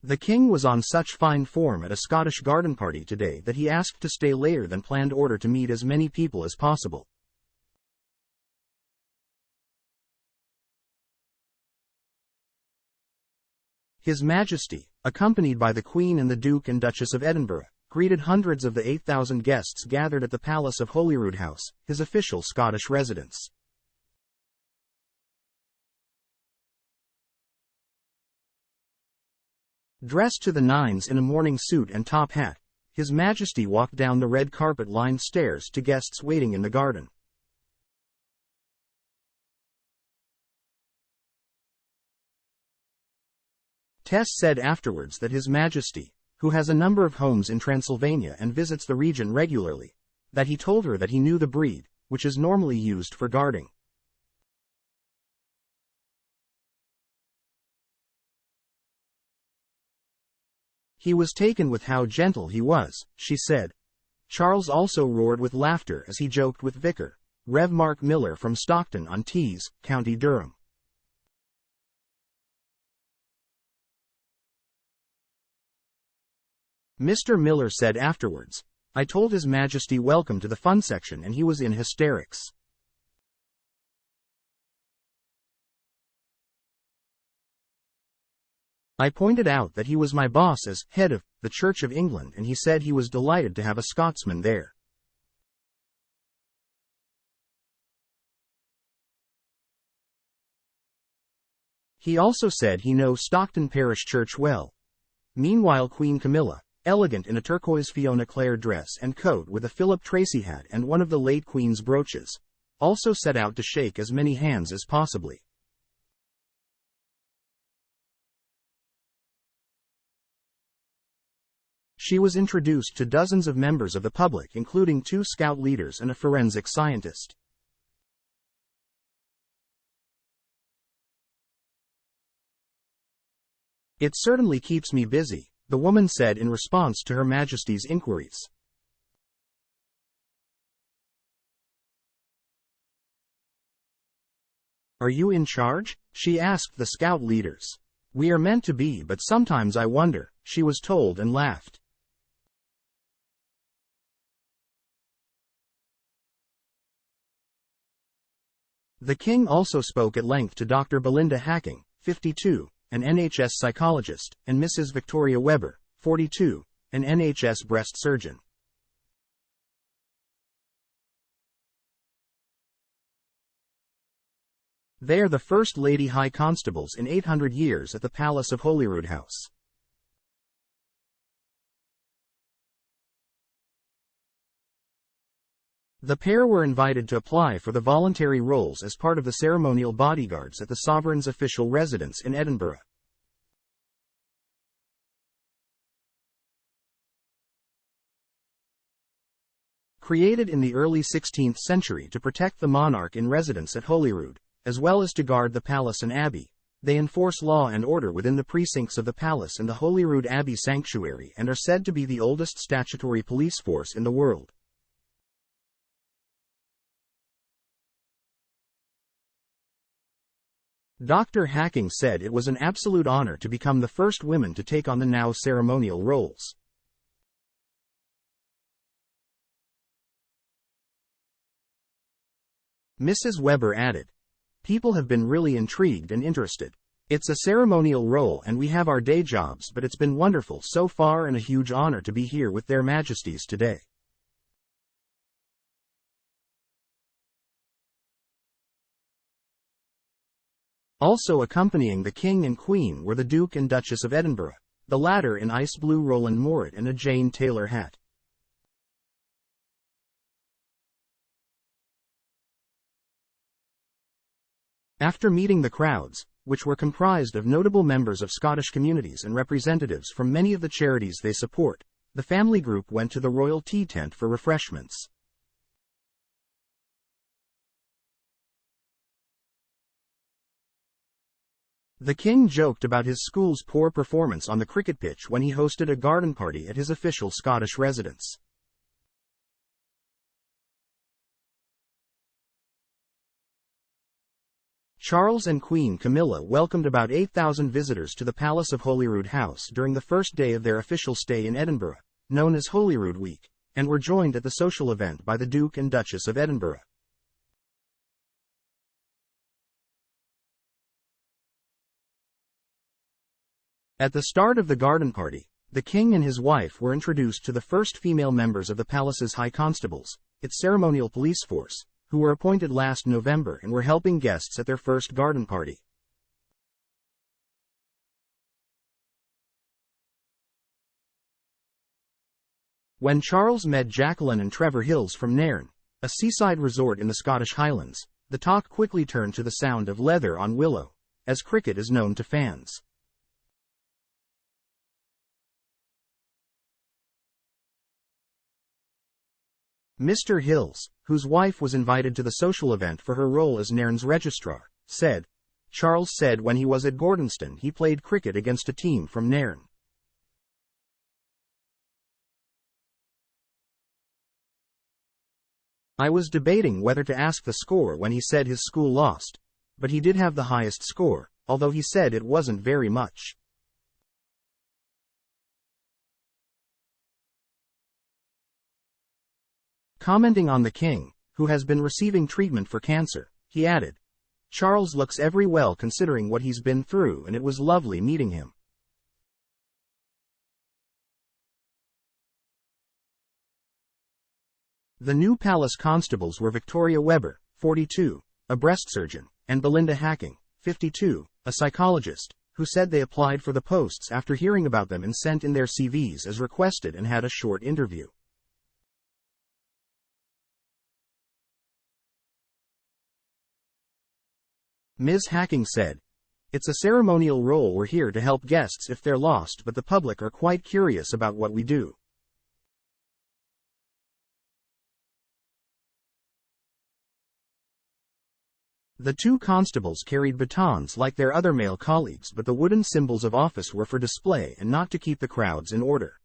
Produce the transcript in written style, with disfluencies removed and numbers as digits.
The king was on such fine form at a Scottish garden party today that he asked to stay later than planned in order to meet as many people as possible. His Majesty, accompanied by the Queen and the Duke and Duchess of Edinburgh, greeted hundreds of the 8,000 guests gathered at the palace of Holyroodhouse, his official Scottish residence. Dressed to the nines in a morning suit and top hat, His Majesty walked down the red carpet-lined stairs to guests waiting in the garden. Tess said afterwards that His Majesty, who has a number of homes in Transylvania and visits the region regularly, that he told her that he knew the breed, which is normally used for guarding. He was taken with how gentle he was, she said. Charles also roared with laughter as he joked with Vicar, Rev. Mark Miller from Stockton-on-Tees, County Durham. Mr. Miller said afterwards, "I told His Majesty welcome to the fun section and he was in hysterics. I pointed out that he was my boss as head of the Church of England and he said he was delighted to have a Scotsman there." He also said he knows Stockton Parish Church well. Meanwhile, Queen Camilla, elegant in a turquoise Fiona Clare dress and coat with a Philip Tracy hat and one of the late Queen's brooches, also set out to shake as many hands as possibly. She was introduced to dozens of members of the public, including 2 scout leaders and a forensic scientist. "It certainly keeps me busy," the woman said in response to Her Majesty's inquiries. "Are you in charge?" she asked the scout leaders. "We are meant to be, but sometimes I wonder," she was told and laughed. The king also spoke at length to Dr. Belinda Hacking, 52, an NHS psychologist, and Mrs. Victoria Webber, 42, an NHS breast surgeon. They are the First Lady High Constables in 800 years at the Palace of Holyroodhouse. The pair were invited to apply for the voluntary roles as part of the ceremonial bodyguards at the Sovereign's official residence in Edinburgh. Created in the early 16th century to protect the monarch in residence at Holyrood, as well as to guard the palace and abbey, they enforce law and order within the precincts of the palace and the Holyrood Abbey Sanctuary and are said to be the oldest statutory police force in the world. Dr. Hacking said it was an absolute honor to become the first women to take on the now ceremonial roles. Mrs. Webber added, "People have been really intrigued and interested. It's a ceremonial role and we have our day jobs, but it's been wonderful so far and a huge honor to be here with their Majesties today." Also accompanying the King and Queen were the Duke and Duchess of Edinburgh, the latter in ice blue Roland Moret and a Jane Taylor hat. After meeting the crowds, which were comprised of notable members of Scottish communities and representatives from many of the charities they support, the family group went to the royal tea tent for refreshments. The king joked about his school's poor performance on the cricket pitch when he hosted a garden party at his official Scottish residence. Charles and Queen Camilla welcomed about 8,000 visitors to the Palace of Holyroodhouse during the first day of their official stay in Edinburgh, known as Holyrood Week, and were joined at the social event by the Duke and Duchess of Edinburgh. At the start of the garden party, the king and his wife were introduced to the first female members of the palace's High Constables, its ceremonial police force, who were appointed last November and were helping guests at their first garden party. When Charles met Jacqueline and Trevor Hills from Nairn, a seaside resort in the Scottish Highlands, the talk quickly turned to the sound of Leather on Willow, as cricket is known to fans. Mr. Hills, whose wife was invited to the social event for her role as Nairn's registrar, said, "Charles said when he was at Gordonston he played cricket against a team from Nairn. I was debating whether to ask the score when he said his school lost, but he did have the highest score, although he said it wasn't very much." Commenting on the king, who has been receiving treatment for cancer, he added, "Charles looks every well considering what he's been through, and it was lovely meeting him." The new palace constables were Victoria Webber, 42, a breast surgeon, and Belinda Hacking, 52, a psychologist, who said they applied for the posts after hearing about them and sent in their CVs as requested and had a short interview. Ms. Hacking said, "It's a ceremonial role. We're here to help guests if they're lost, but the public are quite curious about what we do." The two constables carried batons like their other male colleagues, but the wooden symbols of office were for display and not to keep the crowds in order.